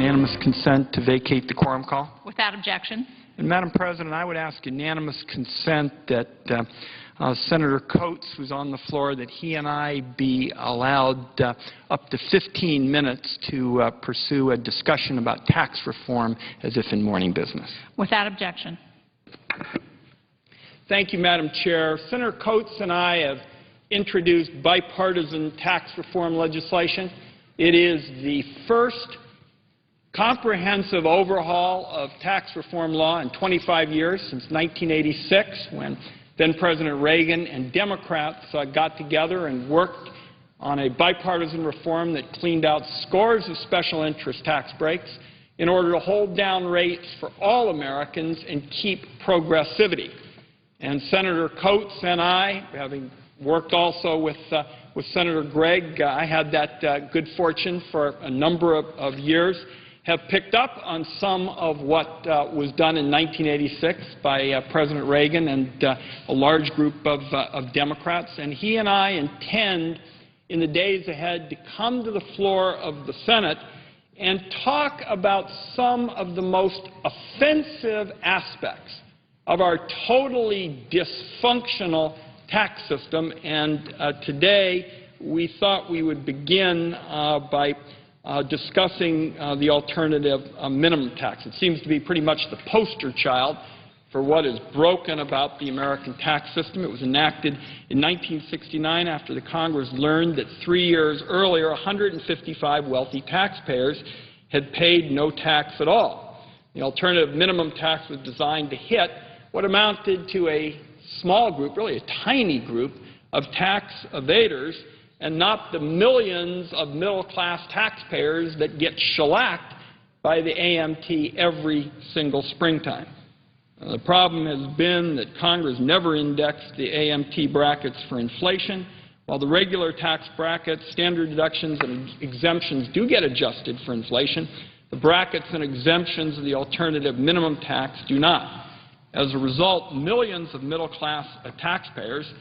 unanimous consent to vacate the quorum call? Without objection. And Madam President, I would ask unanimous consent that Senator Coates, who's on the floor, that he and I be allowed up to 15 minutes to pursue a discussion about tax reform as if in morning business. Without objection. Thank you, Madam Chair. Senator Coates and I have introduced bipartisan tax reform legislation. It is the first comprehensive overhaul of tax reform law in 25 years, since 1986, when then-President Reagan and Democrats got together and worked on a bipartisan reform that cleaned out scores of special interest tax breaks in order to hold down rates for all Americans and keep progressivity. And Senator Coates and I, having worked also with Senator Gregg, I had that good fortune for a number of years, have picked up on some of what was done in 1986 by President Reagan and a large group of Democrats. And he and I intend in the days ahead to come to the floor of the Senate and talk about some of the most offensive aspects of our totally dysfunctional tax system. And today we thought we would begin by discussing the alternative minimum tax. It seems to be pretty much the poster child for what is broken about the American tax system. It was enacted in 1969 after the Congress learned that 3 years earlier 155 wealthy taxpayers had paid no tax at all. The alternative minimum tax was designed to hit what amounted to a small group, really a tiny group, of tax evaders, and not the millions of middle-class taxpayers that get shellacked by the AMT every single springtime. The problem has been that Congress never indexed the AMT brackets for inflation. While the regular tax brackets, standard deductions, and exemptions do get adjusted for inflation, the brackets and exemptions of the alternative minimum tax do not. As a result, millions of middle-class taxpayers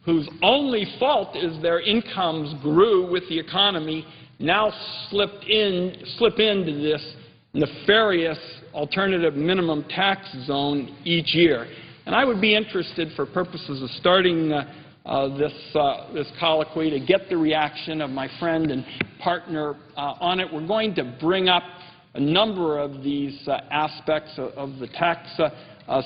whose only fault is their incomes grew with the economy now slip into this nefarious alternative minimum tax zone each year. And I would be interested, for purposes of starting this colloquy, to get the reaction of my friend and partner on it. We're going to bring up a number of these aspects of the tax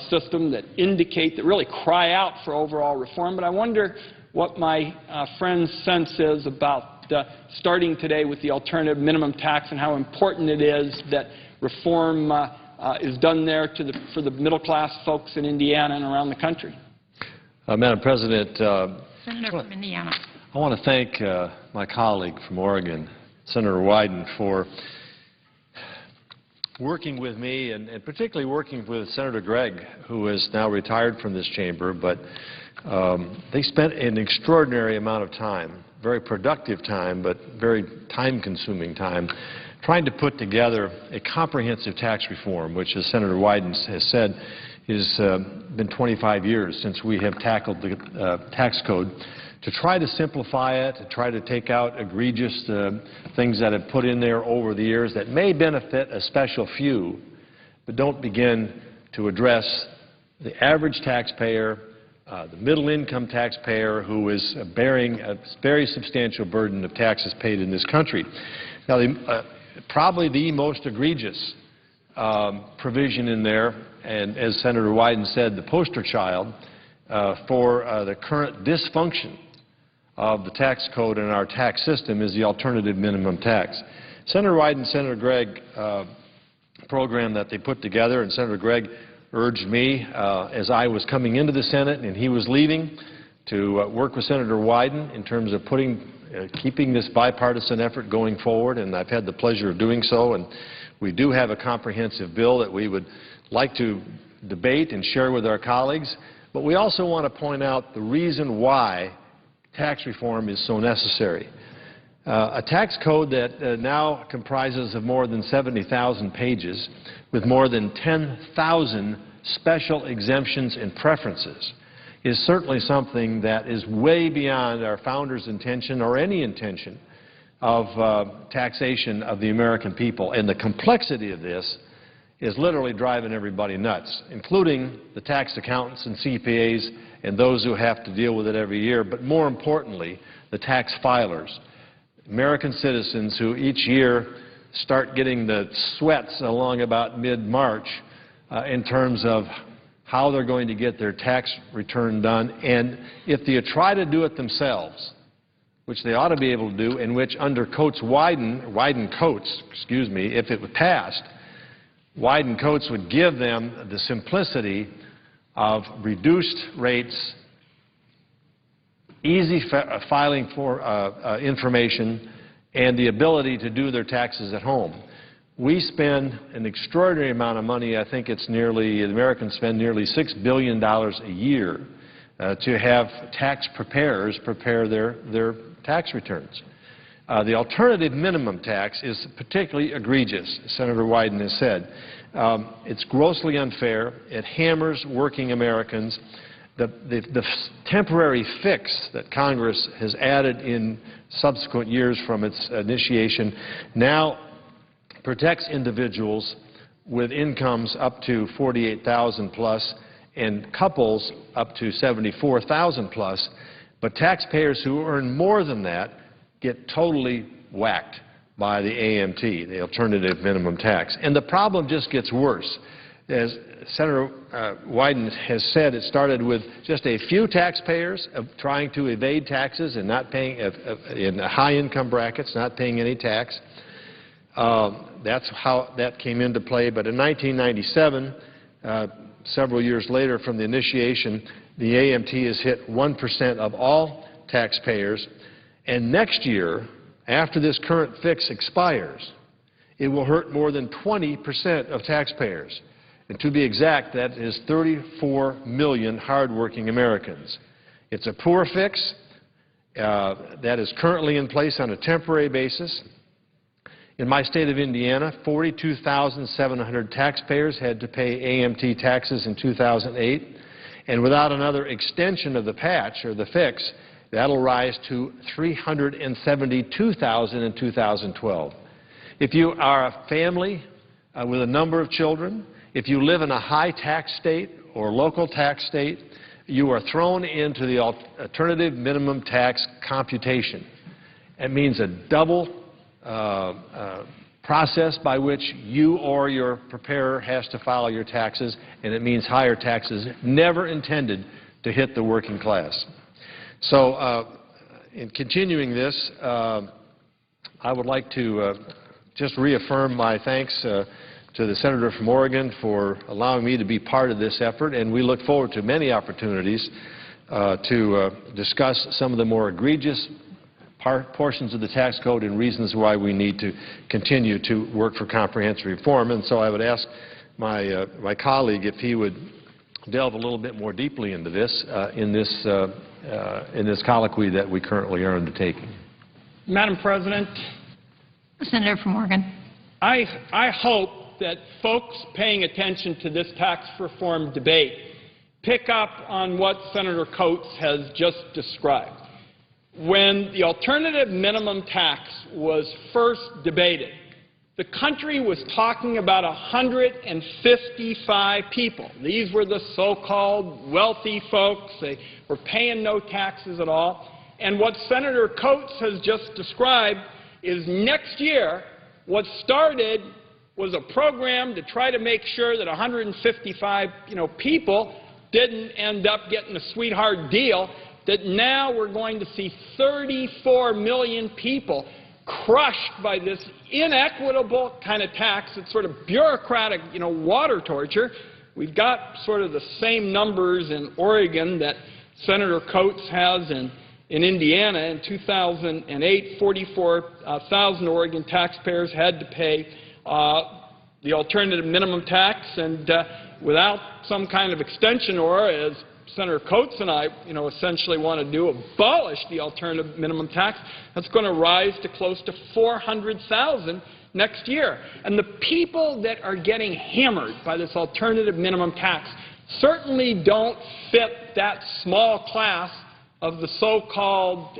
system that indicate, that really cry out for overall reform. But I wonder what my friend's sense is about starting today with the alternative minimum tax and how important it is that reform is done there for the middle-class folks in Indiana and around the country. Madam President, Senator from Indiana. I want to thank my colleague from Oregon, Senator Wyden, for working with me, and particularly working with Senator Gregg, who is now retired from this chamber. But they spent an extraordinary amount of time, very productive time, but very time-consuming time, trying to put together a comprehensive tax reform, which, as Senator Wyden has said, has been 25 years since we have tackled the tax code, to try to simplify it, to try to take out egregious things that have put in there over the years that may benefit a special few, but don't begin to address the average taxpayer, the middle-income taxpayer, who is bearing a very substantial burden of taxes paid in this country. Now, probably the most egregious provision in there, and as Senator Wyden said, the poster child for the current dysfunction of the tax code and our tax system, is the alternative minimum tax. Senator Wyden and Senator Gregg program that they put together, and Senator Gregg urged me as I was coming into the Senate and he was leaving to work with Senator Wyden in terms of keeping this bipartisan effort going forward, and I've had the pleasure of doing so. And we do have a comprehensive bill that we would like to debate and share with our colleagues, but we also want to point out the reason why tax reform is so necessary. A tax code that now comprises of more than 70,000 pages with more than 10,000 special exemptions and preferences is certainly something that is way beyond our founders' intention, or any intention, of taxation of the American people. And the complexity of this is literally driving everybody nuts, including the tax accountants and CPAs and those who have to deal with it every year, but more importantly, the tax filers, American citizens who each year start getting the sweats along about mid-March in terms of how they're going to get their tax return done. And if they try to do it themselves, which they ought to be able to do, and which under Wyden Coates, if it was passed, Wyden Coates would give them the simplicity of reduced rates, easy filing for information, and the ability to do their taxes at home. We spend an extraordinary amount of money. I think it's the Americans spend nearly $6 billion a year to have tax preparers prepare their tax returns. The alternative minimum tax is particularly egregious, Senator Wyden has said. It's grossly unfair. It hammers working Americans. The temporary fix that Congress has added in subsequent years from its initiation now protects individuals with incomes up to $48,000 plus and couples up to $74,000 plus, but taxpayers who earn more than that get totally whacked by the AMT, the alternative minimum tax. And the problem just gets worse. As Senator Wyden has said, it started with just a few taxpayers trying to evade taxes and not paying in high-income brackets, not paying any tax. That's how that came into play. But in 1997, several years later from the initiation, the AMT has hit 1% of all taxpayers. And next year, after this current fix expires, it will hurt more than 20% of taxpayers. And to be exact, that is 34 million hardworking Americans. It's a poor fix that is currently in place on a temporary basis. In my state of Indiana, 42,700 taxpayers had to pay AMT taxes in 2008. And without another extension of the patch or the fix, that'll rise to 372,000 in 2012. If you are a family with a number of children, if you live in a high tax state or local tax state, you are thrown into the alternative minimum tax computation. It means a double process by which you or your preparer has to file your taxes, and it means higher taxes never intended to hit the working class. So in continuing this, I would like to just reaffirm my thanks to the Senator from Oregon for allowing me to be part of this effort, and we look forward to many opportunities to discuss some of the more egregious portions of the tax code and reasons why we need to continue to work for comprehensive reform. And so I would ask my colleague if he would delve a little bit more deeply into this in this colloquy that we currently are undertaking. Madam President, Senator from Oregon. I hope that folks paying attention to this tax reform debate pick up on what Senator Coates has just described. When the alternative minimum tax was first debated, the country was talking about 155 people. These were the so-called wealthy folks. They were paying no taxes at all. And what Senator Coates has just described is next year, what started was a program to try to make sure that 155, people didn't end up getting a sweetheart deal, that now we're going to see 34 million people crushed by this inequitable kind of tax. It's sort of bureaucratic, water torture. We've got sort of the same numbers in Oregon that Senator Coates has in Indiana. In 2008, 44,000 Oregon taxpayers had to pay the alternative minimum tax, and without some kind of extension, or as Senator Coates and I, essentially want to do, abolish the alternative minimum tax, that's going to rise to close to 400,000 next year. And the people that are getting hammered by this alternative minimum tax certainly don't fit that small class of the so-called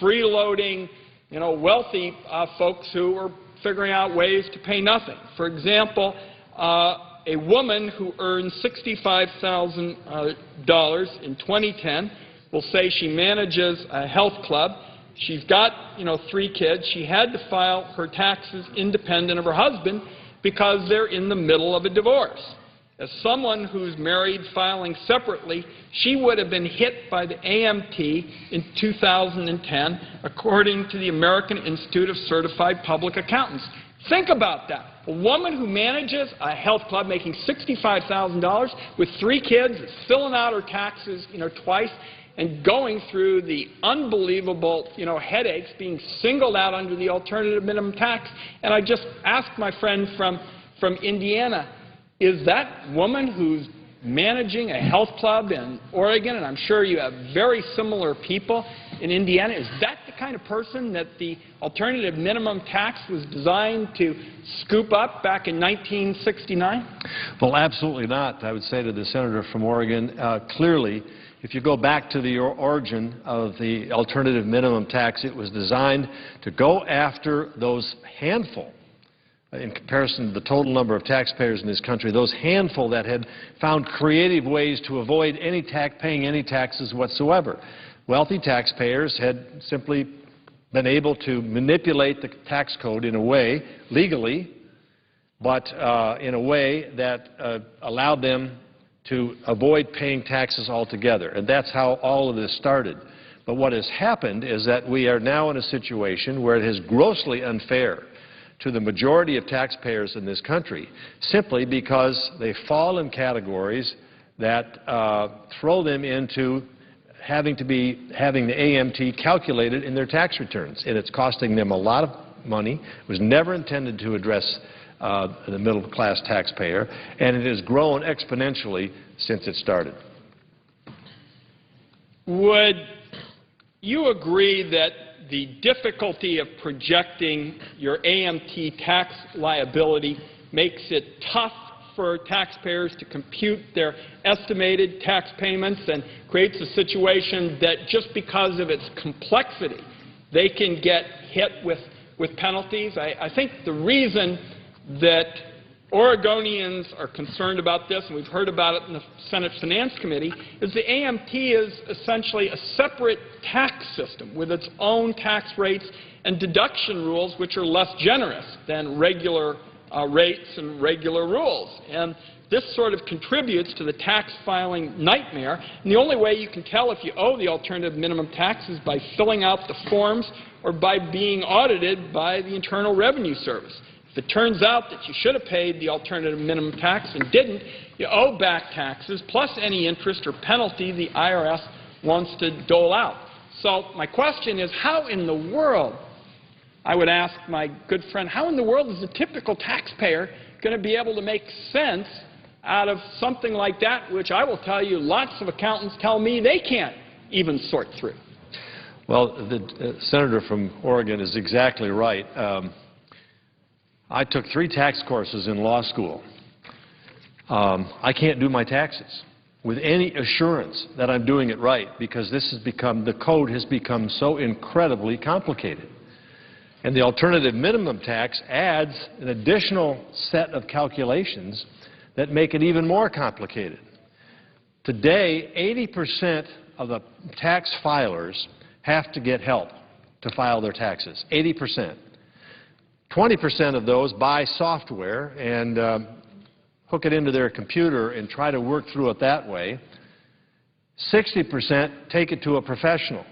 freeloading, wealthy folks who are figuring out ways to pay nothing. For example, a woman who earns $65,000 in 2010 will say she manages a health club. She's got, 3 kids. She had to file her taxes independent of her husband because they're in the middle of a divorce. As someone who's married filing separately, she would have been hit by the AMT in 2010, according to the American Institute of Certified Public Accountants. Think about that. A woman who manages a health club making $65,000 with 3 kids, is filling out her taxes, twice, and going through the unbelievable, headaches, being singled out under the alternative minimum tax. And I just asked my friend from Indiana, is that woman who's managing a health club in Oregon, and I'm sure you have very similar people in Indiana, is that the kind of person that the alternative minimum tax was designed to scoop up back in 1969? Well, absolutely not. I would say to the senator from Oregon, clearly, if you go back to the origin of the alternative minimum tax, it was designed to go after those handful, in comparison to the total number of taxpayers in this country, those handful that had found creative ways to avoid paying any taxes whatsoever. Wealthy taxpayers had simply been able to manipulate the tax code in a way, legally, but in a way that allowed them to avoid paying taxes altogether. And that's how all of this started. But what has happened is that we are now in a situation where it is grossly unfair to the majority of taxpayers in this country, simply because they fall in categories that throw them into having the AMT calculated in their tax returns. And it's costing them a lot of money. It was never intended to address the middle-class taxpayer, and it has grown exponentially since it started. Would you agree that the difficulty of projecting your AMT tax liability makes it tough for taxpayers to compute their estimated tax payments and creates a situation that just because of its complexity, they can get hit with penalties? I think the reason that Oregonians are concerned about this, and we've heard about it in the Senate Finance Committee, is the AMT is essentially a separate tax system with its own tax rates and deduction rules which are less generous than regular rates and regular rules. And this sort of contributes to the tax filing nightmare. And the only way you can tell if you owe the alternative minimum tax is by filling out the forms or by being audited by the Internal Revenue Service. If it turns out that you should have paid the alternative minimum tax and didn't, you owe back taxes plus any interest or penalty the IRS wants to dole out. So my question is, how in the world, I would ask my good friend, how in the world is the typical taxpayer going to be able to make sense out of something like that, which I will tell you lots of accountants tell me they can't even sort through? Well, the senator from Oregon is exactly right. I took 3 tax courses in law school. I can't do my taxes with any assurance that I'm doing it right because the code has become so incredibly complicated. And the alternative minimum tax adds an additional set of calculations that make it even more complicated. Today, 80% of the tax filers have to get help to file their taxes, 80%. 20% of those buy software and hook it into their computer and try to work through it that way. 60% take it to a professional.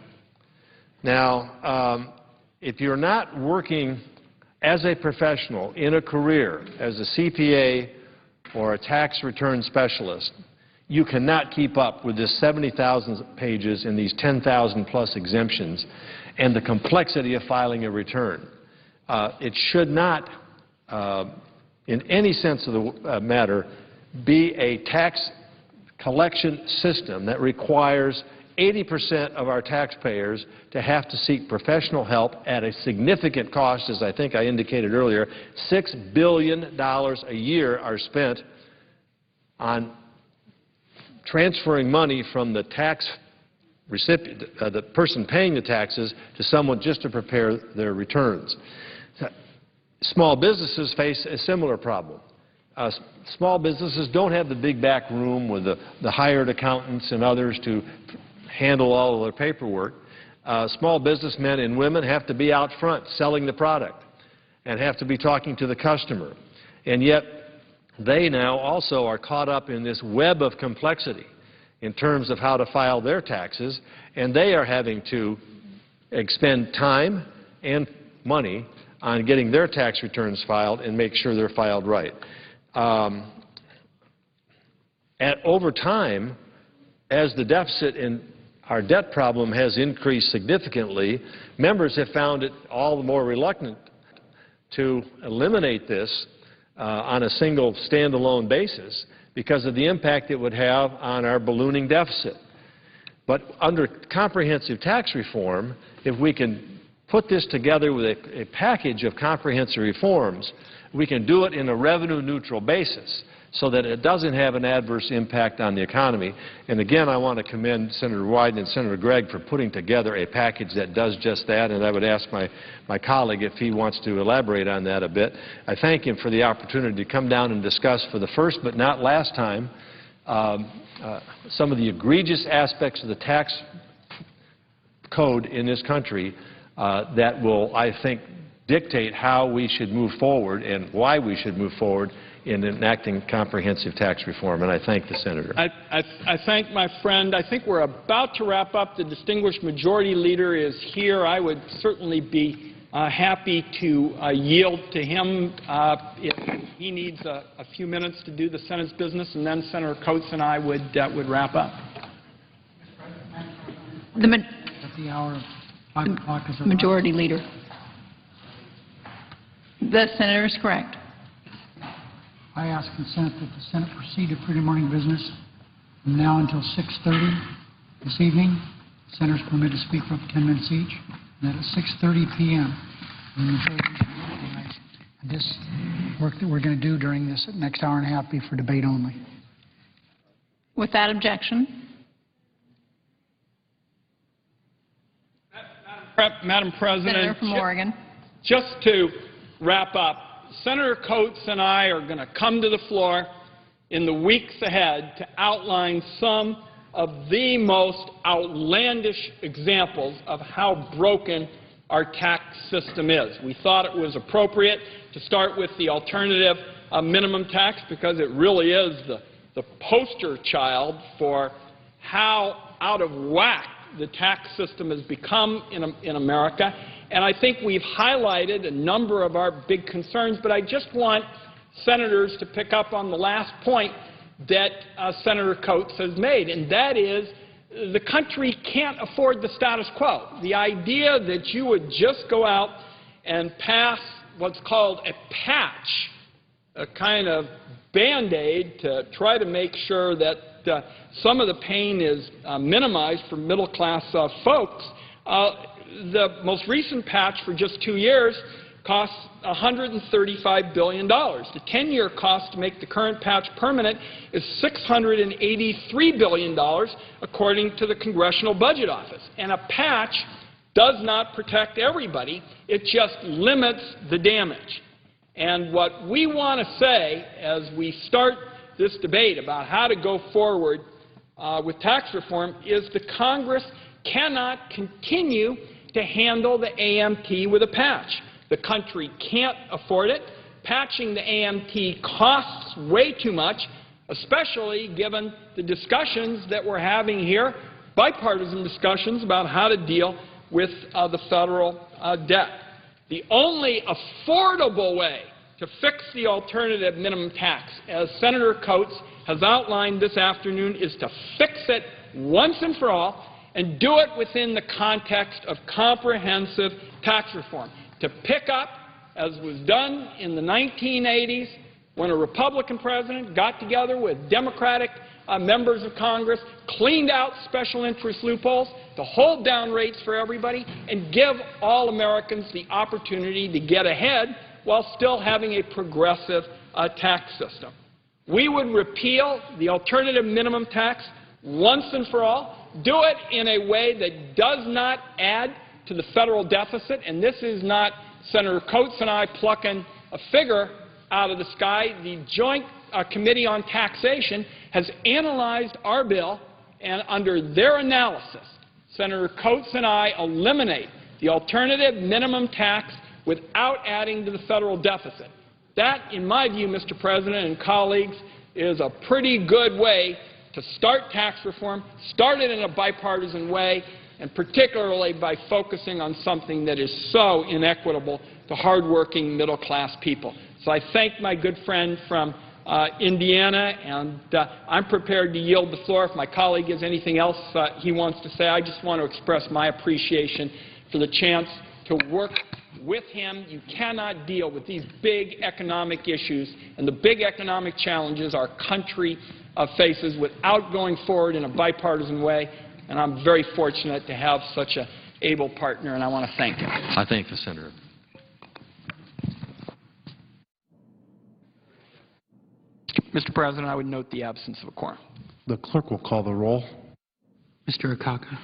Now, if you're not working as a professional in a career as a CPA or a tax return specialist, you cannot keep up with this 70,000 pages and these 10,000 plus exemptions and the complexity of filing a return. It should not, in any sense of the matter, be a tax collection system that requires 80% of our taxpayers to have to seek professional help at a significant cost. As I think I indicated earlier, $6 billion a year are spent on transferring money from the tax the person paying the taxes to someone just to prepare their returns. Small businesses face a similar problem. Small businesses don't have the big back room with the hired accountants and others to handle all of their paperwork. Small businessmen and women have to be out front selling the product and have to be talking to the customer. And yet they now also are caught up in this web of complexity in terms of how to file their taxes, and they are having to expend time and money on getting their tax returns filed and make sure they're filed right. Over time, as the deficit in our debt problem has increased significantly, members have found it all the more reluctant to eliminate this on a single standalone basis because of the impact it would have on our ballooning deficit. But under comprehensive tax reform, if we can put this together with a package of comprehensive reforms, we can do it in a revenue-neutral basis so that it doesn't have an adverse impact on the economy. And again, I want to commend Senator Wyden and Senator Gregg for putting together a package that does just that, and I would ask my colleague if he wants to elaborate on that a bit. I thank him for the opportunity to come down and discuss for the first but not last time some of the egregious aspects of the tax code in this country that will, I think, dictate how we should move forward and why we should move forward in enacting comprehensive tax reform, and I thank the Senator. I thank my friend. I think we're about to wrap up. The distinguished majority leader is here. I would certainly be happy to yield to him if he needs a few minutes to do the Senate's business, and then Senator Coates and I would wrap up. The hour of 5 o'clock is arrived. Majority Leader. The Senator is correct. I ask consent that the Senate proceed to Friday morning business from now until 6:30 this evening. Senators permitted to speak for up to 10 minutes each, and that at 6:30 p.m. And this work that we're going to do during this next hour and a half be for debate only. Without objection. Madam President, Senator from Oregon. Just to wrap up, Senator Coates and I are going to come to the floor in the weeks ahead to outline some of the most outlandish examples of how broken our tax system is. We thought it was appropriate to start with the alternative minimum tax because it really is the poster child for how out of whack the tax system has become in America. And I think we've highlighted a number of our big concerns, but I just want senators to pick up on the last point that Senator Coates has made, and that is the country can't afford the status quo. The idea that you would just go out and pass what's called a patch, a kind of Band-Aid to try to make sure that some of the pain is minimized for middle-class folks. The most recent patch for just 2 years costs $135 billion. The 10-year cost to make the current patch permanent is $683 billion, according to the Congressional Budget Office. And a patch does not protect everybody. It just limits the damage. And what we want to say as we start this debate about how to go forward with tax reform is the Congress cannot continue to handle the AMT with a patch. The country can't afford it. Patching the AMT costs way too much, especially given the discussions that we're having here, bipartisan discussions about how to deal with the federal debt. The only affordable way to fix the alternative minimum tax, as Senator Coates has outlined this afternoon, is to fix it once and for all and do it within the context of comprehensive tax reform. To pick up, as was done in the 1980s, when a Republican president got together with Democratic members of Congress, cleaned out special interest loopholes, to hold down rates for everybody, and give all Americans the opportunity to get ahead while still having a progressive tax system. We would repeal the alternative minimum tax once and for all. Do it in a way that does not add to the federal deficit, and this is not Senator Coates and I plucking a figure out of the sky. The Joint Committee on Taxation has analyzed our bill, and under their analysis, Senator Coates and I eliminate the alternative minimum tax without adding to the federal deficit. That, in my view, Mr. President and colleagues, is a pretty good way to start tax reform, start it in a bipartisan way, and particularly by focusing on something that is so inequitable to hardworking middle-class people. So I thank my good friend from Indiana, and I'm prepared to yield the floor. If my colleague has anything else he wants to say, I just want to express my appreciation for the chance to work with him. You cannot deal with these big economic issues and the big economic challenges our country faces without going forward in a bipartisan way, and I'm very fortunate to have such an able partner, and I want to thank him. I thank the Senator. Mr. President, I would note the absence of a quorum. The clerk will call the roll. Mr. Akaka.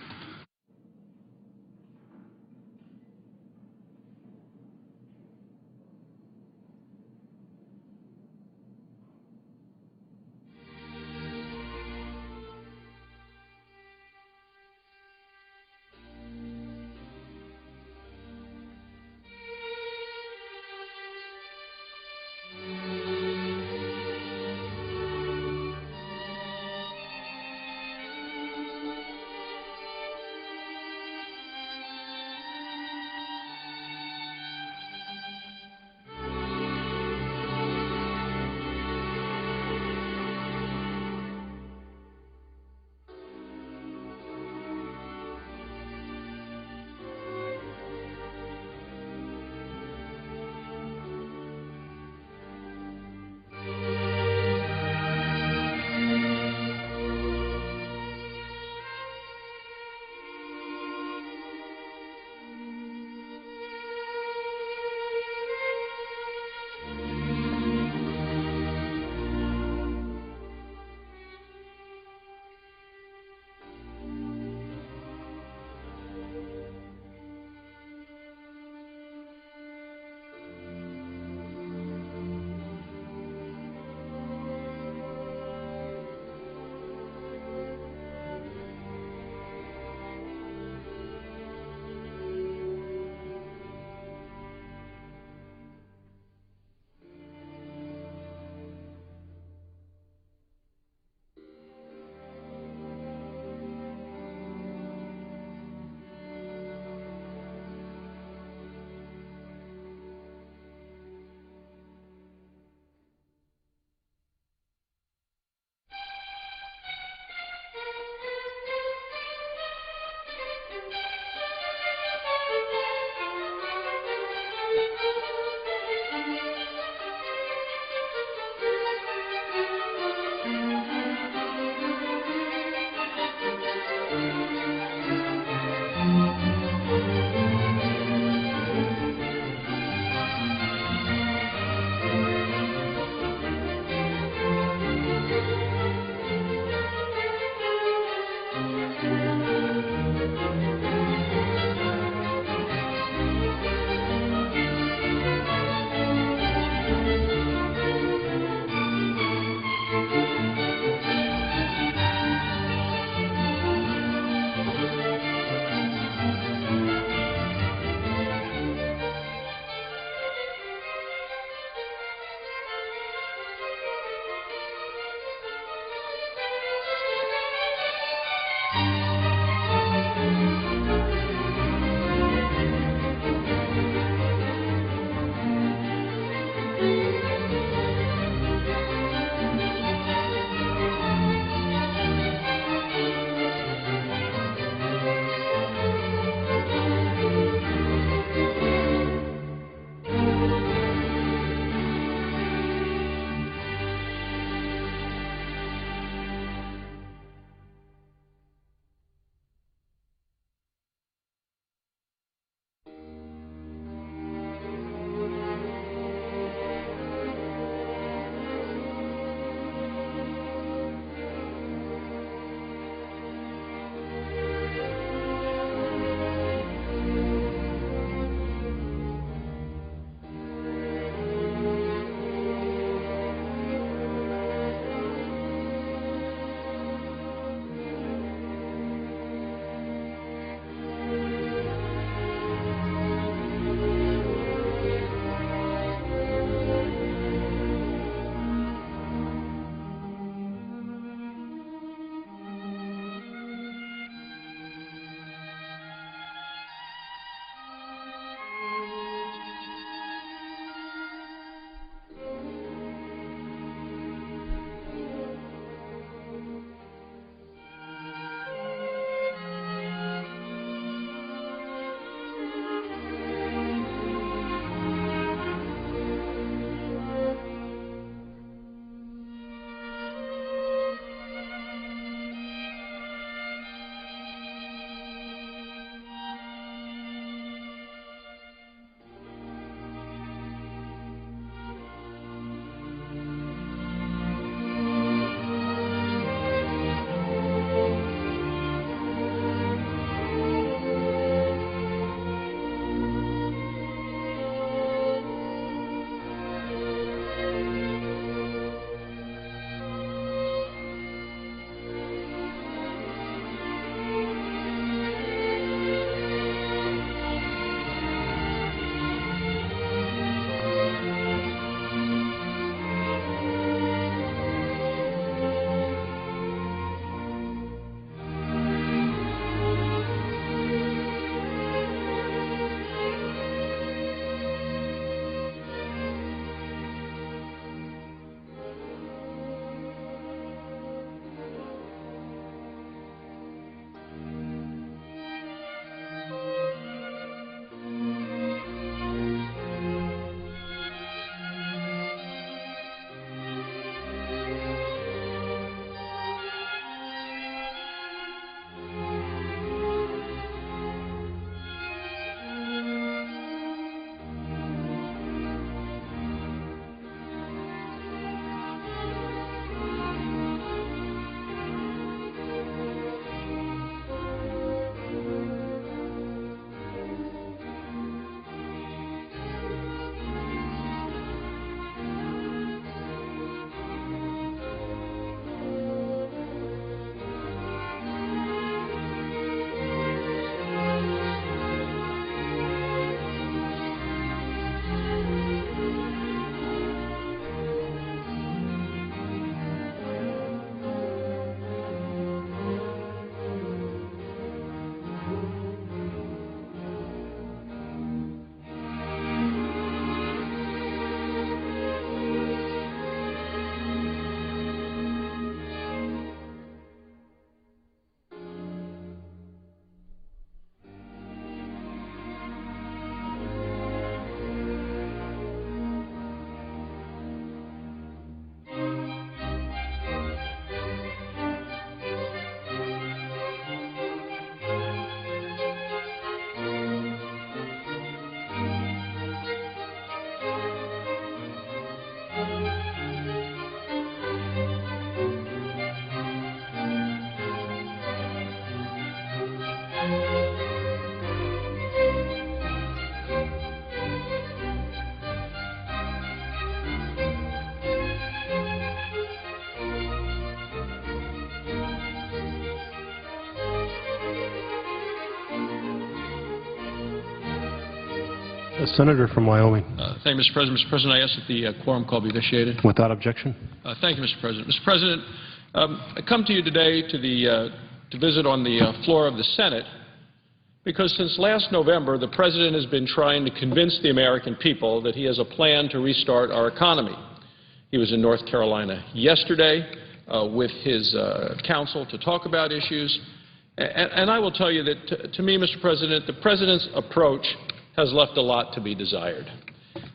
Senator from Wyoming. Thank you, Mr. President. Mr. President, I ask that the quorum call be vitiated. Without objection. Thank you, Mr. President. Mr. President, I come to you today to visit on the floor of the Senate because since last November, the President has been trying to convince the American people that he has a plan to restart our economy. He was in North Carolina yesterday with his counsel to talk about issues. And I will tell you that, to me, Mr. President, the President's approach has left a lot to be desired.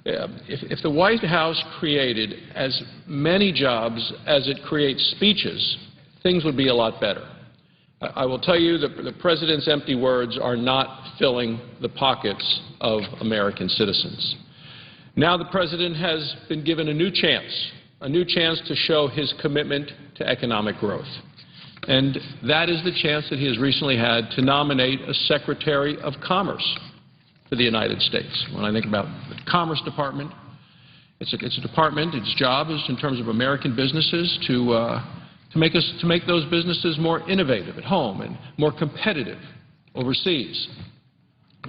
If the White House created as many jobs as it creates speeches, things would be a lot better. I will tell you that the President's empty words are not filling the pockets of American citizens. Now the President has been given a new chance to show his commitment to economic growth. And that is the chance that he has recently had to nominate a Secretary of Commerce for the United States. When I think about the Commerce Department, it's a department, its job is in terms of American businesses to make those businesses more innovative at home and more competitive overseas.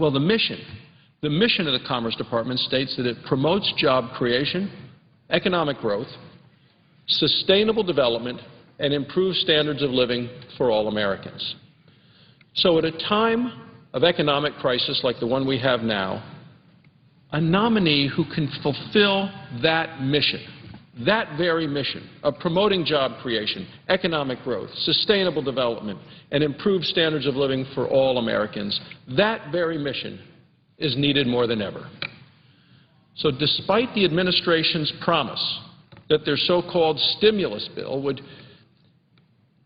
Well, the mission of the Commerce Department states that it promotes job creation, economic growth, sustainable development, and improves standards of living for all Americans. So at a time of economic crisis like the one we have now, a nominee who can fulfill that mission, that very mission of promoting job creation, economic growth, sustainable development, and improved standards of living for all Americans, that very mission is needed more than ever. So despite the administration's promise that their so-called stimulus bill would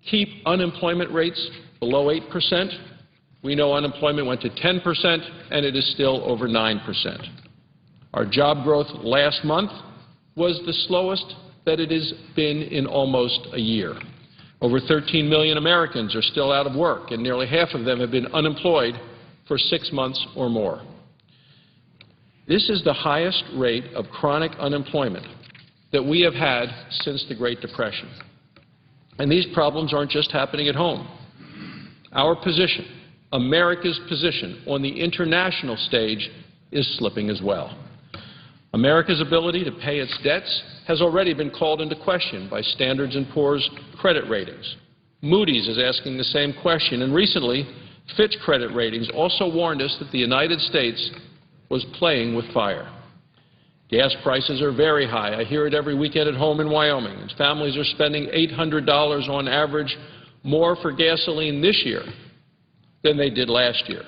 keep unemployment rates below 8%, we know unemployment went to 10%, and it is still over 9%. Our job growth last month was the slowest that it has been in almost a year. Over 13 million Americans are still out of work, and nearly half of them have been unemployed for 6 months or more. This is the highest rate of chronic unemployment that we have had since the Great Depression. And these problems aren't just happening at home. Our position, America's position on the international stage, is slipping as well. America's ability to pay its debts has already been called into question by Standard & Poor's credit ratings. Moody's is asking the same question, and recently, Fitch credit ratings also warned us that the United States was playing with fire. Gas prices are very high. I hear it every weekend at home in Wyoming. And families are spending $800 on average more for gasoline this year than they did last year.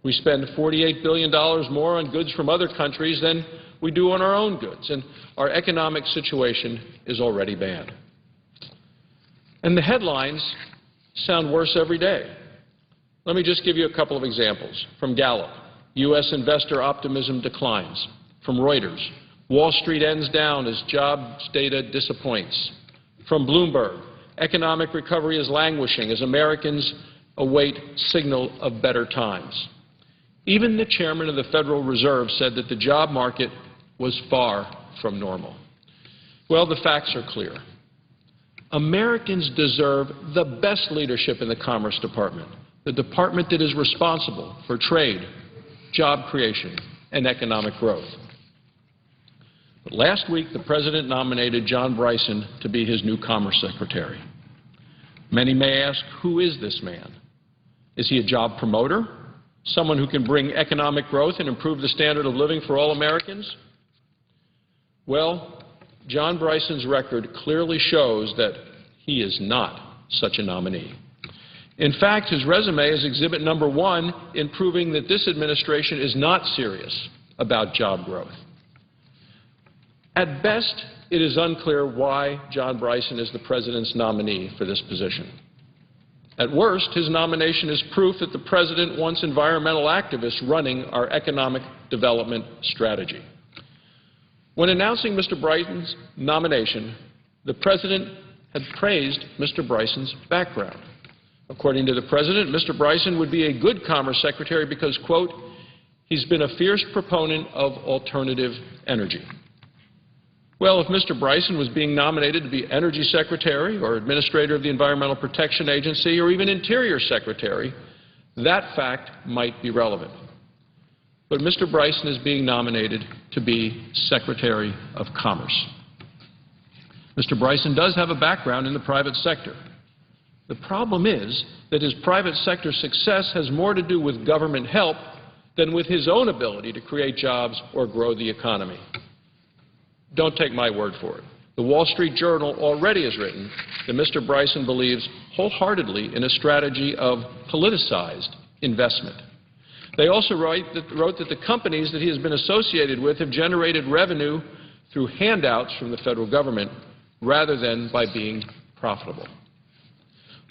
We spend $48 billion more on goods from other countries than we do on our own goods, and our economic situation is already bad. And the headlines sound worse every day. Let me just give you a couple of examples. From Gallup, U.S. investor optimism declines. From Reuters, Wall Street ends down as jobs data disappoints. From Bloomberg, economic recovery is languishing as Americans await signal of better times. Even the chairman of the Federal Reserve said that the job market was far from normal. Well, the facts are clear. Americans deserve the best leadership in the Commerce Department, the department that is responsible for trade, job creation, and economic growth. But last week, the President nominated John Bryson to be his new Commerce Secretary. Many may ask, who is this man? Is he a job promoter? Someone who can bring economic growth and improve the standard of living for all Americans? Well, John Bryson's record clearly shows that he is not such a nominee. In fact, his resume is exhibit number 1 in proving that this administration is not serious about job growth. At best, it is unclear why John Bryson is the President's nominee for this position. At worst, his nomination is proof that the President wants environmental activists running our economic development strategy. When announcing Mr. Bryson's nomination, the President had praised Mr. Bryson's background. According to the President, Mr. Bryson would be a good Commerce Secretary because, quote, he's been a fierce proponent of alternative energy. Well, if Mr. Bryson was being nominated to be Energy Secretary or Administrator of the Environmental Protection Agency or even Interior Secretary, that fact might be relevant. but Mr. Bryson is being nominated to be Secretary of Commerce. Mr. Bryson does have a background in the private sector. The problem is that his private sector success has more to do with government help than with his own ability to create jobs or grow the economy. Don't take my word for it. The Wall Street Journal already has written that Mr. Bryson believes wholeheartedly in a strategy of politicized investment. They also wrote that the companies that he has been associated with have generated revenue through handouts from the federal government rather than by being profitable.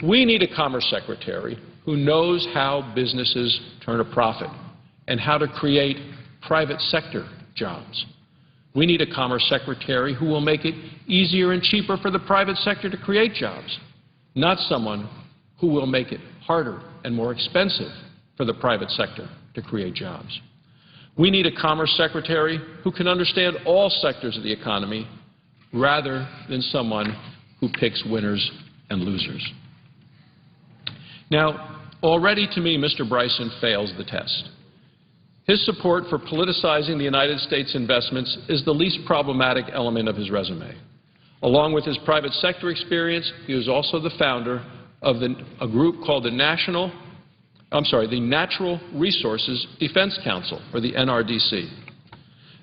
We need a Commerce Secretary who knows how businesses turn a profit and how to create private sector jobs. We need a Commerce Secretary who will make it easier and cheaper for the private sector to create jobs, not someone who will make it harder and more expensive for the private sector to create jobs. We need a Commerce Secretary who can understand all sectors of the economy rather than someone who picks winners and losers. Now, already to me, Mr. Bryson fails the test. His support for politicizing the United States investments is the least problematic element of his resume. Along with his private sector experience, he was also the founder of a group called the Natural Resources Defense Council, or the NRDC.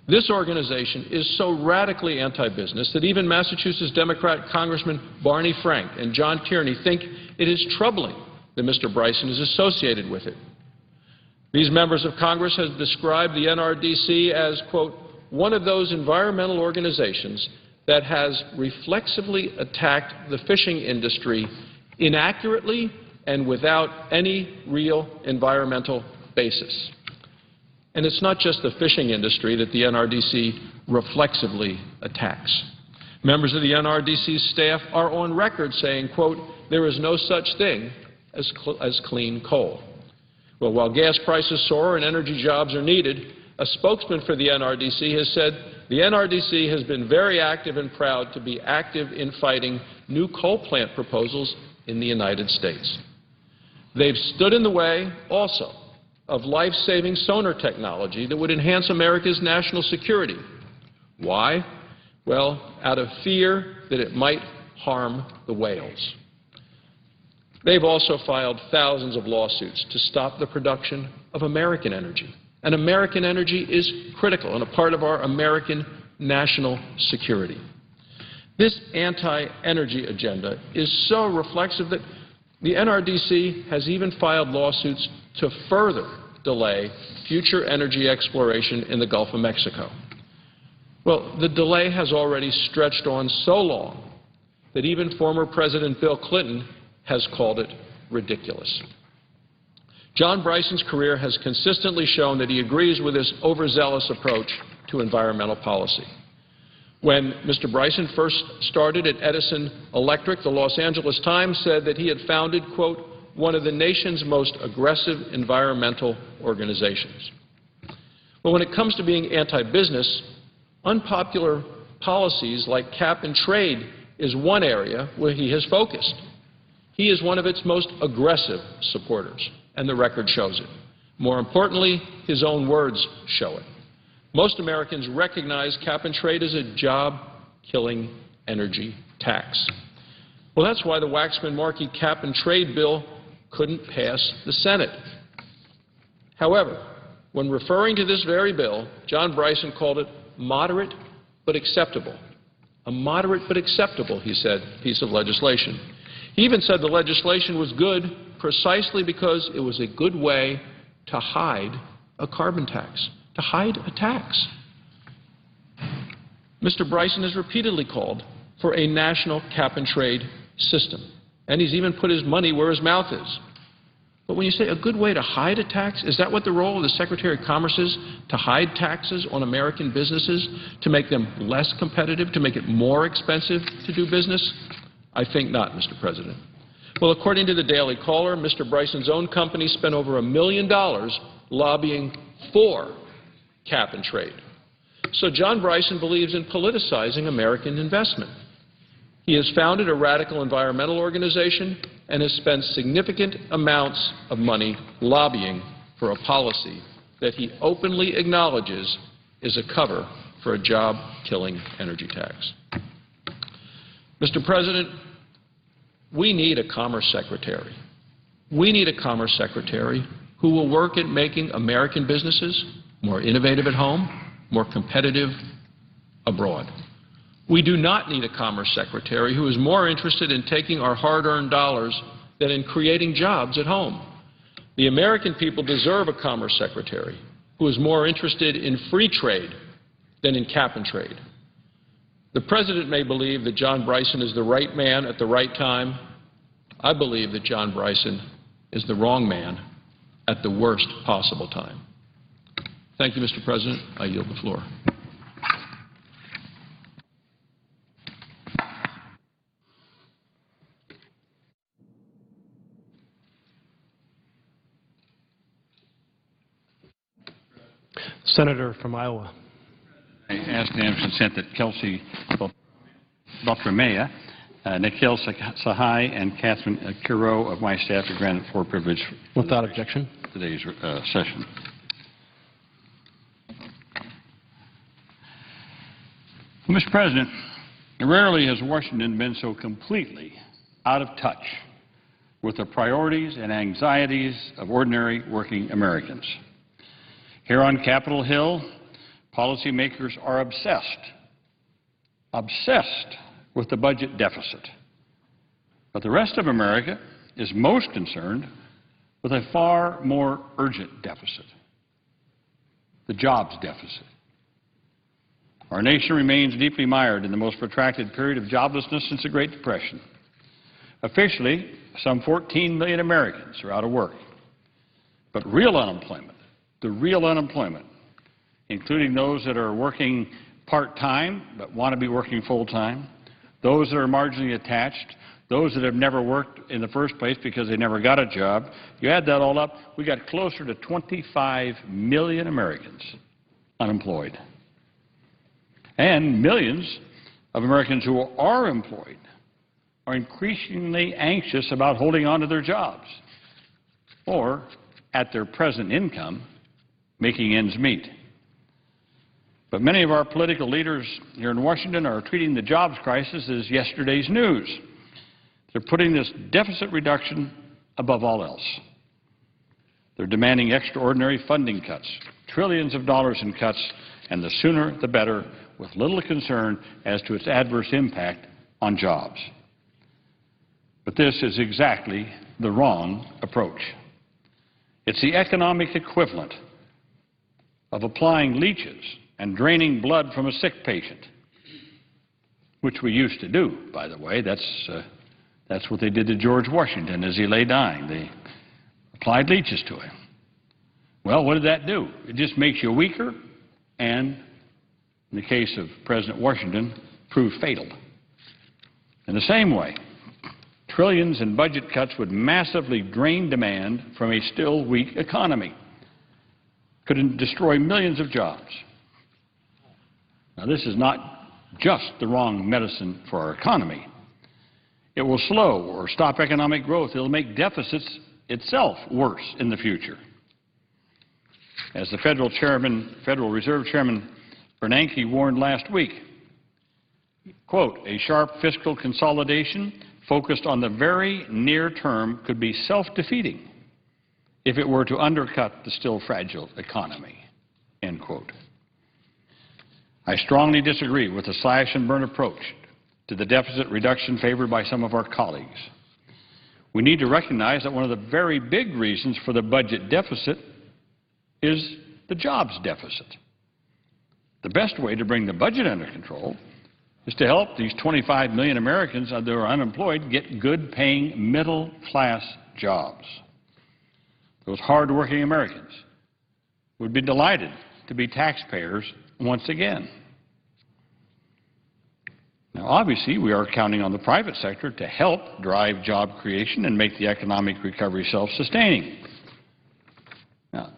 This organization is so radically anti-business that even Massachusetts Democrat Congressman Barney Frank and John Tierney think it is troubling that Mr. Bryson is associated with it. These members of Congress have described the NRDC as, quote, one of those environmental organizations that has reflexively attacked the fishing industry inaccurately and without any real environmental basis. And it's not just the fishing industry that the NRDC reflexively attacks. Members of the NRDC's staff are on record saying, quote, there is no such thing as clean coal. Well, while gas prices soar and energy jobs are needed, a spokesman for the NRDC has said the NRDC has been very active and proud to be active in fighting new coal plant proposals in the United States. They've stood in the way also of life-saving sonar technology that would enhance America's national security. Why? Well, out of fear that it might harm the whales. They've also filed thousands of lawsuits to stop the production of American energy. And American energy is critical and a part of our American national security. This anti-energy agenda is so reflexive that the NRDC has even filed lawsuits to further delay future energy exploration in the Gulf of Mexico. Well, the delay has already stretched on so long that even former President Bill Clinton has called it ridiculous. John Bryson's career has consistently shown that he agrees with this overzealous approach to environmental policy. When Mr. Bryson first started at Edison Electric, the Los Angeles Times said that he had founded, quote, one of the nation's most aggressive environmental organizations. But when it comes to being anti-business, unpopular policies like cap and trade is one area where he has focused. He is one of its most aggressive supporters, and the record shows it. More importantly, his own words show it. Most Americans recognize cap and trade as a job-killing energy tax. Well, that's why the Waxman-Markey cap and trade bill couldn't pass the Senate. However, when referring to this very bill, John Bryson called it moderate but acceptable. A moderate but acceptable, he said, piece of legislation. He even said the legislation was good precisely because it was a good way to hide a carbon tax, to hide a tax. Mr. Bryson has repeatedly called for a national cap-and-trade system, and he's even put his money where his mouth is. But when you say a good way to hide a tax, is that what the role of the Secretary of Commerce is, to hide taxes on American businesses, to make them less competitive, to make it more expensive to do business? I think not, Mr. President. Well, according to the Daily Caller, Mr. Bryson's own company spent over $1 million lobbying for cap and trade. So John Bryson believes in politicizing American investment. He has founded a radical environmental organization and has spent significant amounts of money lobbying for a policy that he openly acknowledges is a cover for a job-killing energy tax. Mr. President, we need a Commerce Secretary. We need a Commerce Secretary who will work at making American businesses more innovative at home, more competitive abroad. We do not need a Commerce Secretary who is more interested in taking our hard-earned dollars than in creating jobs at home. The American people deserve a Commerce Secretary who is more interested in free trade than in cap and trade. The President may believe that John Bryson is the right man at the right time. I believe that John Bryson is the wrong man at the worst possible time. Thank you, Mr. President. I yield the floor. Senator from Iowa. I ask unanimous consent that Kelsey Beltramea, Nikhil Sahai, and Catherine Kiro of my staff are granted floor privilege Without objection. for today's session. Well, Mr. President, rarely has Washington been so completely out of touch with the priorities and anxieties of ordinary working Americans. Here on Capitol Hill, policymakers are obsessed with the budget deficit. But the rest of America is most concerned with a far more urgent deficit, the jobs deficit. Our nation remains deeply mired in the most protracted period of joblessness since the Great Depression. Officially, some 14 million Americans are out of work. But real unemployment, the real unemployment, including those that are working part-time but want to be working full-time, those that are marginally attached, those that have never worked in the first place because they never got a job, you add that all up, we got closer to 25 million Americans unemployed. And millions of Americans who are employed are increasingly anxious about holding on to their jobs or, at their present income, making ends meet. But many of our political leaders here in Washington are treating the jobs crisis as yesterday's news. They're putting this deficit reduction above all else. They're demanding extraordinary funding cuts, trillions of dollars in cuts, and the sooner the better, with little concern as to its adverse impact on jobs. But this is exactly the wrong approach. It's the economic equivalent of applying leeches and draining blood from a sick patient, which we used to do, by the way. That's what they did to George Washington as he lay dying. They applied leeches to him. Well, what did that do? It just makes you weaker and, in the case of President Washington, proved fatal. In the same way, trillions in budget cuts would massively drain demand from a still weak economy, could destroy millions of jobs. Now, this is not just the wrong medicine for our economy. It will slow or stop economic growth. It will make deficits itself worse in the future. As the Federal Reserve Chairman Bernanke warned last week, quote, a sharp fiscal consolidation focused on the very near term could be self-defeating if it were to undercut the still fragile economy, end quote. I strongly disagree with the slash and burn approach to the deficit reduction favored by some of our colleagues. We need to recognize that one of the very big reasons for the budget deficit is the jobs deficit. The best way to bring the budget under control is to help these 25 million Americans that are unemployed get good-paying middle-class jobs. Those hard-working Americans would be delighted to be taxpayers once again. Now, obviously, we are counting on the private sector to help drive job creation and make the economic recovery self-sustaining. Now,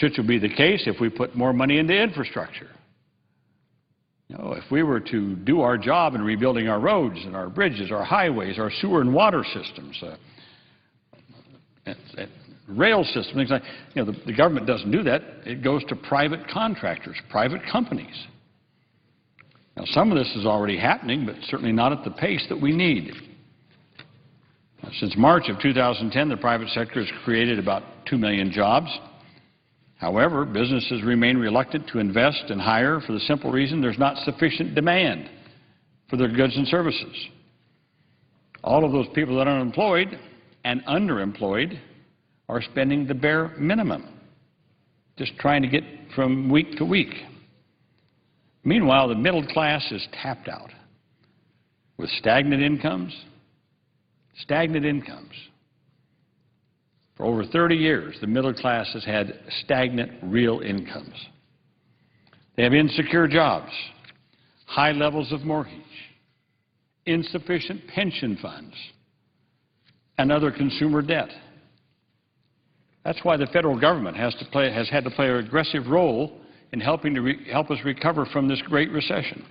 such would be the case if we put more money into infrastructure. You know, if we were to do our job in rebuilding our roads and our bridges, our highways, our sewer and water systems, rail system, things like, the government doesn't do that. It goes to private contractors, private companies. Now, some of this is already happening, but certainly not at the pace that we need. Now, since March of 2010, the private sector has created about 2 million jobs. However, businesses remain reluctant to invest and hire for the simple reason there's not sufficient demand for their goods and services. All of those people that are unemployed and underemployed are spending the bare minimum, just trying to get from week to week. Meanwhile, the middle class is tapped out with stagnant incomes. For over 30 years, the middle class has had stagnant real incomes. They have insecure jobs, high levels of mortgage, insufficient pension funds, and other consumer debt. That's why the federal government has had to play an aggressive role in helping to help us recover from this great recession.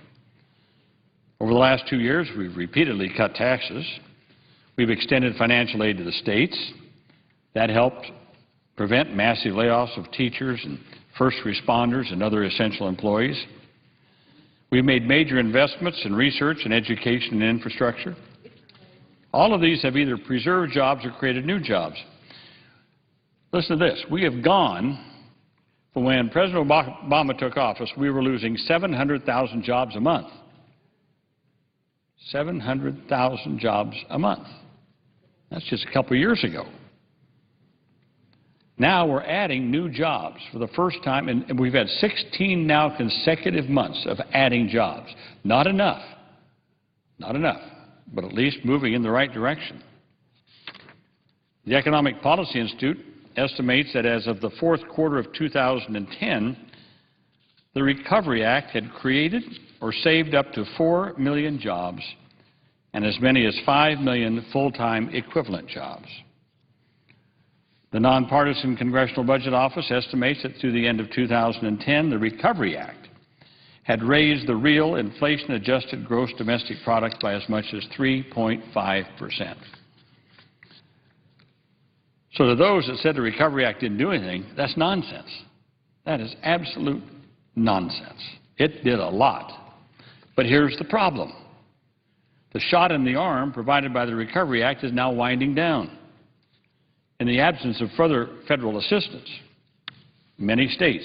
Over the last 2 years, we've repeatedly cut taxes. We've extended financial aid to the states. That helped prevent massive layoffs of teachers and first responders and other essential employees. We've made major investments in research and education and infrastructure. All of these have either preserved jobs or created new jobs. Listen to this. We have gone from when President Obama took office, we were losing 700,000 jobs a month. 700,000 jobs a month. That's just a couple of years ago. Now we're adding new jobs for the first time, and we've had 16 now consecutive months of adding jobs. Not enough, but at least moving in the right direction. The Economic Policy Institute estimates that as of the fourth quarter of 2010, the Recovery Act had created or saved up to 4 million jobs and as many as 5 million full-time equivalent jobs. The Nonpartisan Congressional Budget Office estimates that through the end of 2010, the Recovery Act had raised the real inflation-adjusted gross domestic product by as much as 3.5%. So to those that said the Recovery Act didn't do anything, that's nonsense. That is absolute nonsense. It did a lot. But here's the problem. The shot in the arm provided by the Recovery Act is now winding down. In the absence of further federal assistance, many states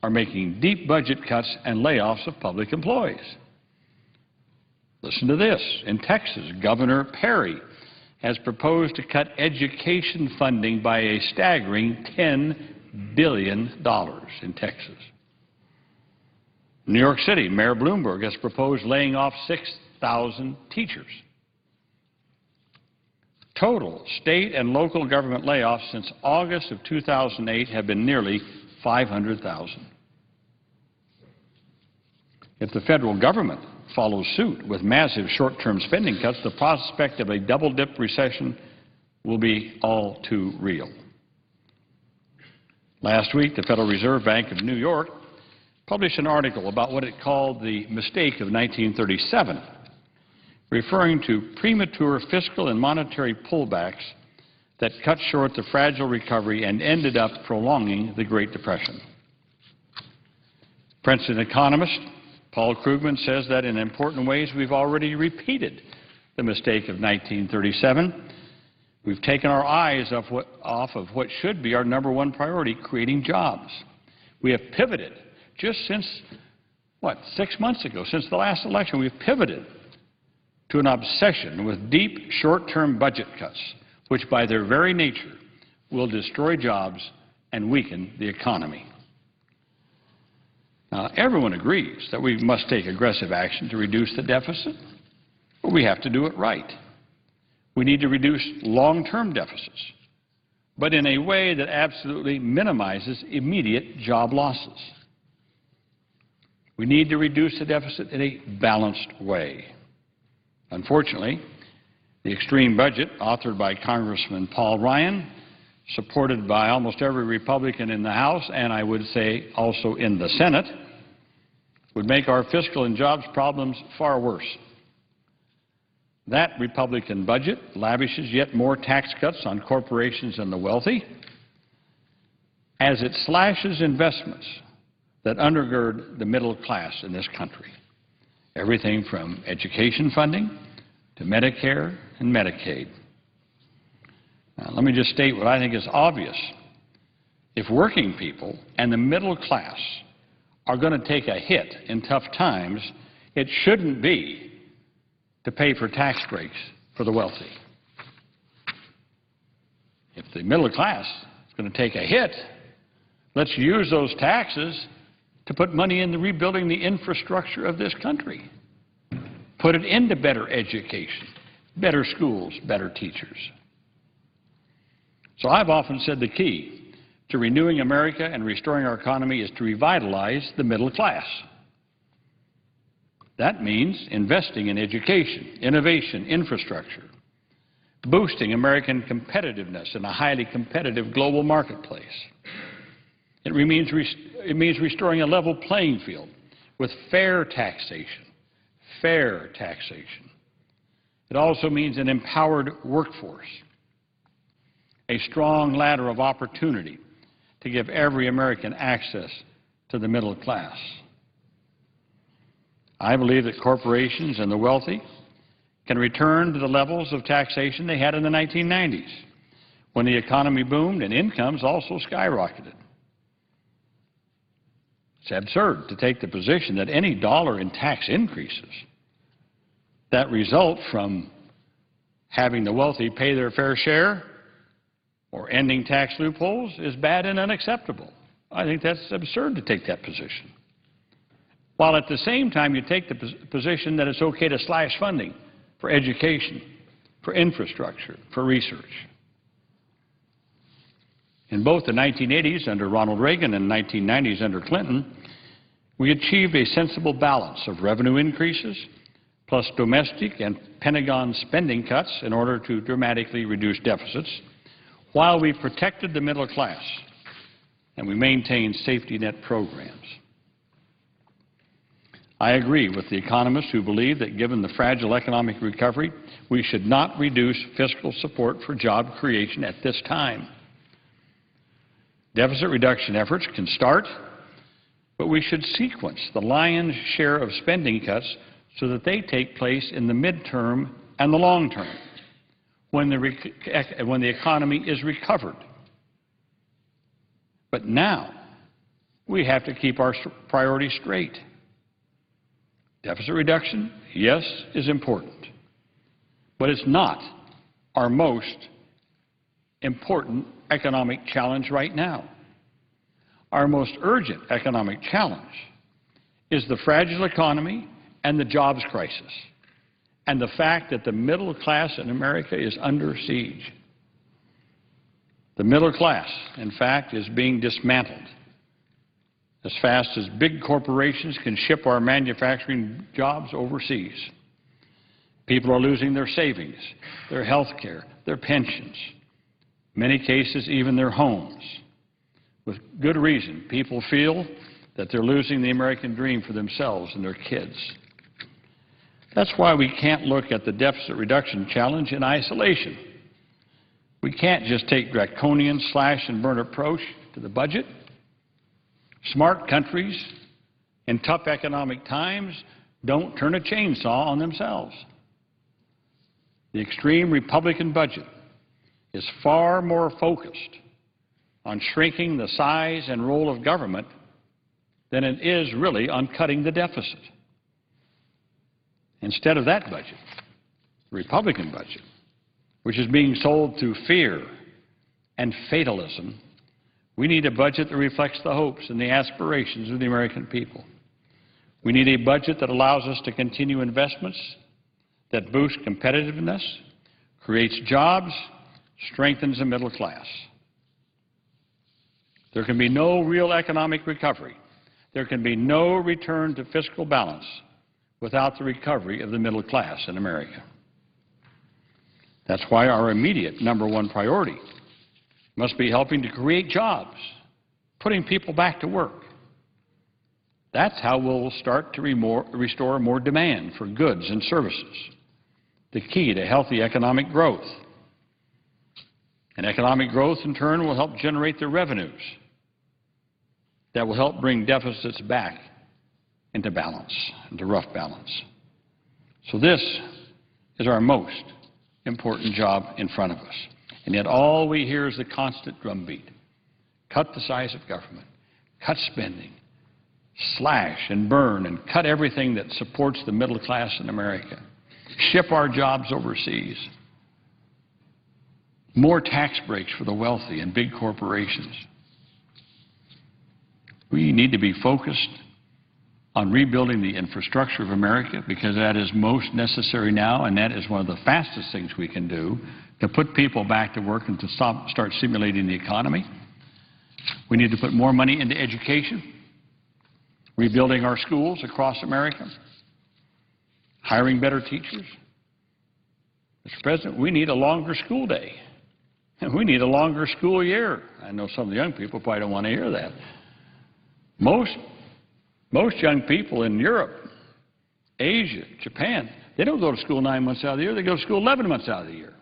are making deep budget cuts and layoffs of public employees. Listen to this. In Texas, Governor Perry has proposed to cut education funding by a staggering $10 billion in Texas. New York City, Mayor Bloomberg has proposed laying off 6,000 teachers. Total state and local government layoffs since August of 2008 have been nearly 500,000. If the federal government follows suit with massive short-term spending cuts, the prospect of a double-dip recession will be all too real. Last week, the Federal Reserve Bank of New York published an article about what it called the mistake of 1937, referring to premature fiscal and monetary pullbacks that cut short the fragile recovery and ended up prolonging the Great Depression. Princeton economist Paul Krugman says that in important ways we've already repeated the mistake of 1937. We've taken our eyes off of what should be our number one priority, creating jobs. We have pivoted just since, 6 months ago, since the last election, we've pivoted to an obsession with deep short-term budget cuts, which by their very nature will destroy jobs and weaken the economy. Now, everyone agrees that we must take aggressive action to reduce the deficit, but we have to do it right. We need to reduce long-term deficits, but in a way that absolutely minimizes immediate job losses. We need to reduce the deficit in a balanced way. Unfortunately, the extreme budget authored by Congressman Paul Ryan, supported by almost every Republican in the House, and I would say also in the Senate, would make our fiscal and jobs problems far worse. That Republican budget lavishes yet more tax cuts on corporations and the wealthy, as it slashes investments that undergird the middle class in this country, everything from education funding to Medicare and Medicaid. Now, let me just state what I think is obvious. If working people and the middle class are going to take a hit in tough times, it shouldn't be to pay for tax breaks for the wealthy. If the middle class is going to take a hit, let's use those taxes to put money into rebuilding the infrastructure of this country. Put it into better education, better schools, better teachers. So I've often said the key to renewing America and restoring our economy is to revitalize the middle class. That means investing in education, innovation, infrastructure, boosting American competitiveness in a highly competitive global marketplace. It means restoring a level playing field with fair taxation. Fair taxation. It also means an empowered workforce, a strong ladder of opportunity to give every American access to the middle class. I believe that corporations and the wealthy can return to the levels of taxation they had in the 1990s, when the economy boomed and incomes also skyrocketed. It's absurd to take the position that any dollar in tax increases that result from having the wealthy pay their fair share or ending tax loopholes is bad and unacceptable. I think that's absurd to take that position. While at the same time you take the position that it's okay to slash funding for education, for infrastructure, for research. In both the 1980s under Ronald Reagan and 1990s under Clinton, we achieved a sensible balance of revenue increases plus domestic and Pentagon spending cuts in order to dramatically reduce deficits, while we protected the middle class and we maintained safety net programs. I agree with the economists who believe that given the fragile economic recovery, we should not reduce fiscal support for job creation at this time. Deficit reduction efforts can start, but we should sequence the lion's share of spending cuts so that they take place in the midterm and the long term, when the economy is recovered. But now we have to keep our priorities straight. Deficit reduction, yes, is important, but it's not our most important economic challenge right now. Our most urgent economic challenge is the fragile economy and the jobs crisis, and the fact that the middle class in America is under siege. The middle class, in fact, is being dismantled as fast as big corporations can ship our manufacturing jobs overseas. People are losing their savings, their health care, their pensions, in many cases even their homes. With good reason, people feel that they're losing the American dream for themselves and their kids. That's why we can't look at the deficit reduction challenge in isolation. We can't just take draconian slash and burn approach to the budget. Smart countries in tough economic times don't turn a chainsaw on themselves. The extreme Republican budget is far more focused on shrinking the size and role of government than it is really on cutting the deficit. Instead of that budget, the Republican budget, which is being sold through fear and fatalism, we need a budget that reflects the hopes and the aspirations of the American people. We need a budget that allows us to continue investments that boost competitiveness, creates jobs, strengthens the middle class. There can be no real economic recovery. There can be no return to fiscal balance without the recovery of the middle class in America. That's why our immediate #1 priority must be helping to create jobs, putting people back to work. That's how we'll start to restore more demand for goods and services, the key to healthy economic growth. And economic growth, in turn, will help generate the revenues that will help bring deficits back into balance, into rough balance. So this is our most important job in front of us. And yet all we hear is the constant drumbeat. Cut the size of government, cut spending, slash and burn and cut everything that supports the middle class in America, ship our jobs overseas, more tax breaks for the wealthy and big corporations. We need to be focused on rebuilding the infrastructure of America because that is most necessary now, and that is one of the fastest things we can do to put people back to work and to start stimulating the economy. We need to put more money into education, rebuilding our schools across America, hiring better teachers. Mr. President, we need a longer school day, and we need a longer school year. I know some of the young people probably don't want to hear that. Most young people in Europe, Asia, Japan, they don't go to school 9 months out of the year. They go to school 11 months out of the year.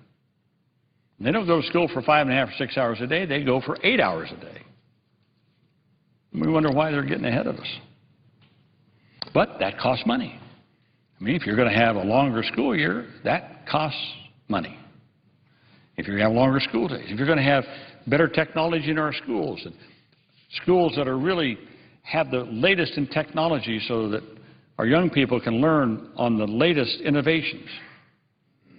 They don't go to school for 5.5 or 6 hours a day. They go for 8 hours a day. And we wonder why they're getting ahead of us. But that costs money. I mean, if you're going to have a longer school year, that costs money. If you're going to have longer school days, if you're going to have better technology in our schools, and schools that are really have the latest in technology so that our young people can learn on the latest innovations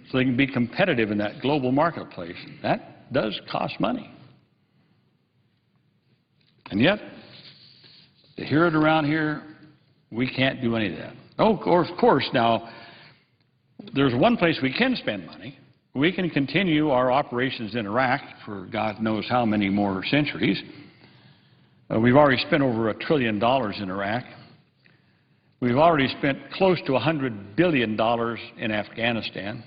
so they can be competitive in that global marketplace, that does cost money. And yet, to hear it around here, we can't do any of that. Oh, of course, now, there's one place we can spend money. We can continue our operations in Iraq for God knows how many more centuries. We've already spent over $1 trillion in Iraq. We've already spent close to $100 billion in Afghanistan.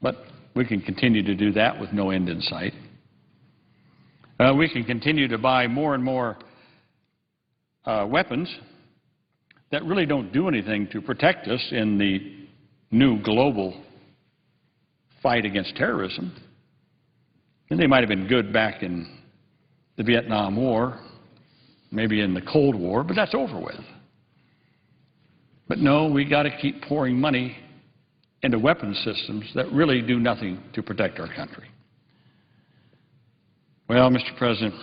But we can continue to do that with no end in sight. We can continue to buy more and more weapons that really don't do anything to protect us in the new global fight against terrorism. And they might have been good back in the Vietnam War, maybe in the Cold War, but that's over with. But no, we got to keep pouring money into weapons systems that really do nothing to protect our country. Well, Mr. President,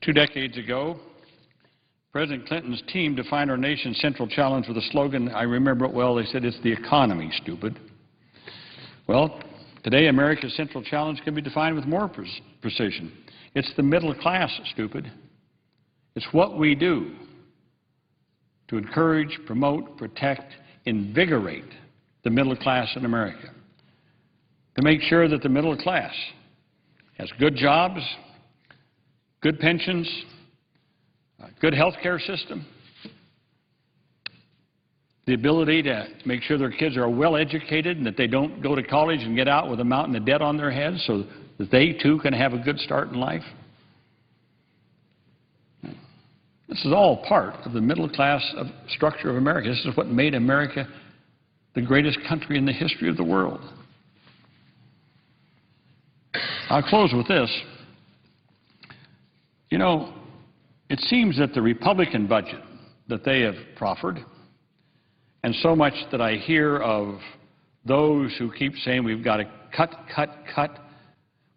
2 decades ago, President Clinton's team defined our nation's central challenge with a slogan, I remember it well, they said, it's the economy, stupid. Well, today America's central challenge can be defined with more precision. It's the middle class, stupid. It's what we do to encourage, promote, protect, invigorate the middle class in America, to make sure that the middle class has good jobs, good pensions, a good health care system, the ability to make sure their kids are well educated and that they don't go to college and get out with a mountain of debt on their heads so that they too can have a good start in life. This is all part of the middle class structure of America. This is what made America the greatest country in the history of the world. I'll close with this. You know, it seems that the Republican budget that they have proffered, and so much that I hear of those who keep saying we've got to cut,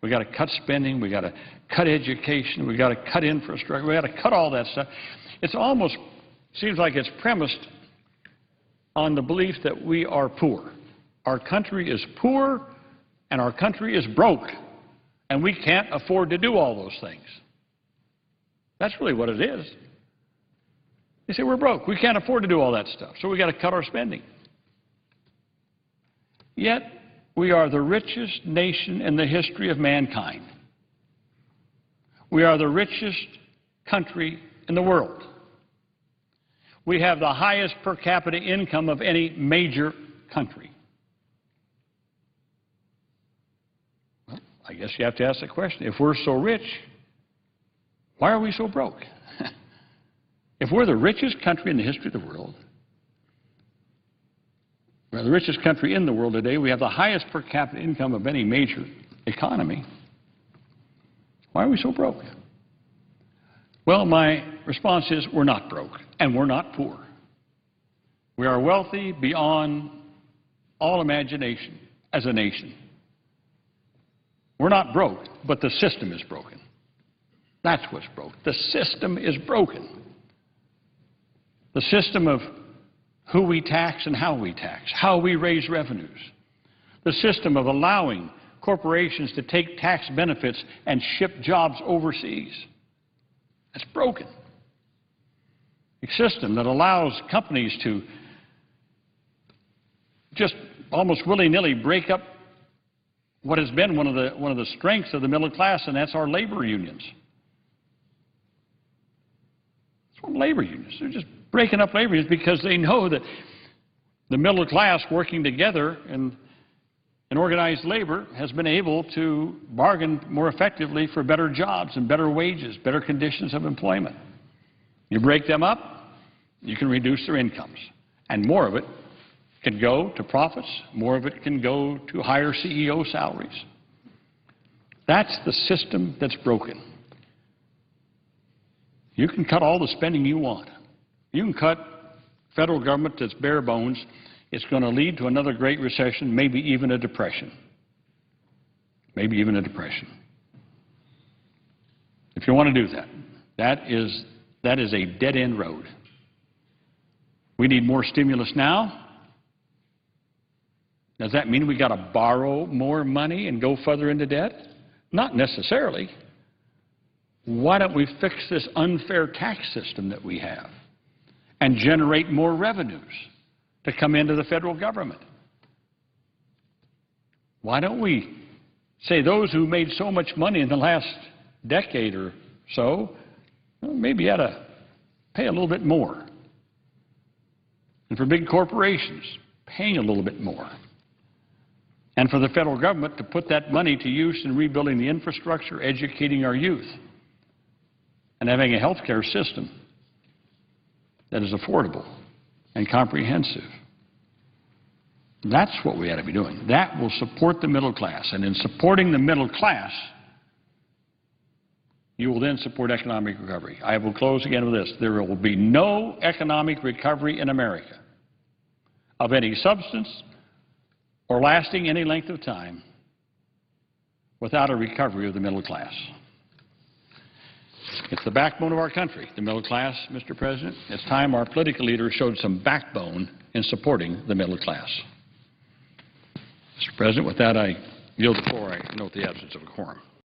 we've got to cut spending, we've got to cut education, we've got to cut infrastructure, we've got to cut all that stuff. It's almost seems like it's premised on the belief that we are poor. Our country is poor and our country is broke, and we can't afford to do all those things. That's really what it is. They say we're broke. We can't afford to do all that stuff, so we've got to cut our spending. Yet, we are the richest nation in the history of mankind. We are the richest country in the world. We have the highest per capita income of any major country. Well, I guess you have to ask the question, if we're so rich, why are we so broke? If we're the richest country in the history of the world, we're the richest country in the world today, we have the highest per capita income of any major economy, why are we so broke? Well, my response is we're not broke and we're not poor. We are wealthy beyond all imagination as a nation. We're not broke, but the system is broken. That's what's broke. The system is broken. The system of who we tax and how we tax, how we raise revenues. The system of allowing corporations to take tax benefits and ship jobs overseas. That's broken. A system that allows companies to just almost willy-nilly break up what has been one of the strengths of the middle class, and that's our labor unions. It's what labor unions. They're just breaking up labor unions because they know that the middle class working together in organized labor has been able to bargain more effectively for better jobs and better wages, better conditions of employment. You break them up, you can reduce their incomes, and more of it can go to profits, more of it can go to higher CEO salaries. That's the system that's broken. You can cut all the spending you want. You can cut federal government that's bare bones. It's going to lead to another great recession, maybe even a depression. Maybe even a depression. If you want to do that, that is a dead-end road. We need more stimulus now. Does that mean we got to borrow more money and go further into debt? Not necessarily. Why don't we fix this unfair tax system that we have and generate more revenues to come into the federal government? Why don't we say those who made so much money in the last decade or so, well, maybe you ought to pay a little bit more. And for big corporations, paying a little bit more. And for the federal government to put that money to use in rebuilding the infrastructure, educating our youth, and having a health care system that is affordable and comprehensive. That's what we ought to be doing. That will support the middle class. And in supporting the middle class, you will then support economic recovery. I will close again with this. There will be no economic recovery in America of any substance or lasting any length of time without a recovery of the middle class. It's the backbone of our country, the middle class, Mr. President. It's time our political leaders showed some backbone in supporting the middle class. Mr. President, with that, I yield the floor. I note the absence of a quorum.